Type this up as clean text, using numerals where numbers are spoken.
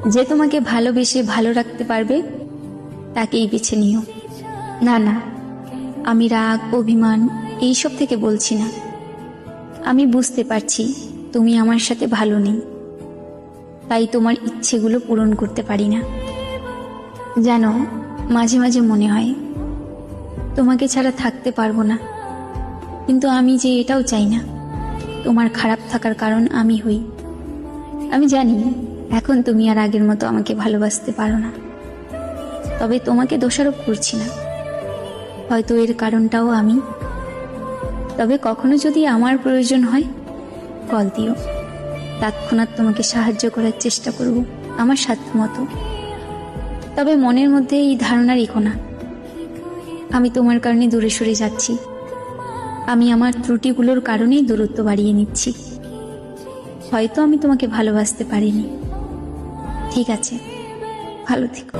যে তোমাকে ভালোবেসে ভালো রাখতে পারবে তাকেই বেছে নিও। না না, আমি রাগ অভিমান এইসব থেকে বলছি না। আমি বুঝতে পারছি তুমি আমার সাথে ভালো নেই, তাই তোমার ইচ্ছেগুলো পূরণ করতে পারি না। জানো, মাঝে মাঝে মনে হয় তোমাকে ছাড়া থাকতে পারবো না, কিন্তু আমি যে এটাও চাই না তোমার খারাপ থাকার কারণ আমি হই। আমি জানি এখন তুমি আর আগের মতো আমাকে ভালোবাসতে পারো না, তবে তোমাকে দোষারোপ করছি না, হয়তো এর কারণটাও আমি। তবে কখনো যদি আমার প্রয়োজন হয় কল দিও, তৎক্ষণাৎ তোমাকে সাহায্য করার চেষ্টা করব আমার সাধ্যমতো। তবে মনের মধ্যে এই ধারণা রেখো না আমি তোমার কারণে দূরে সরে যাচ্ছি। আমি আমার ত্রুটিগুলোর কারণেই দূরত্ব বাড়িয়ে নিচ্ছি। হয়তো আমি তোমাকে ভালোবাসতে পারিনি। ঠিক আছে, ভালো থেকো।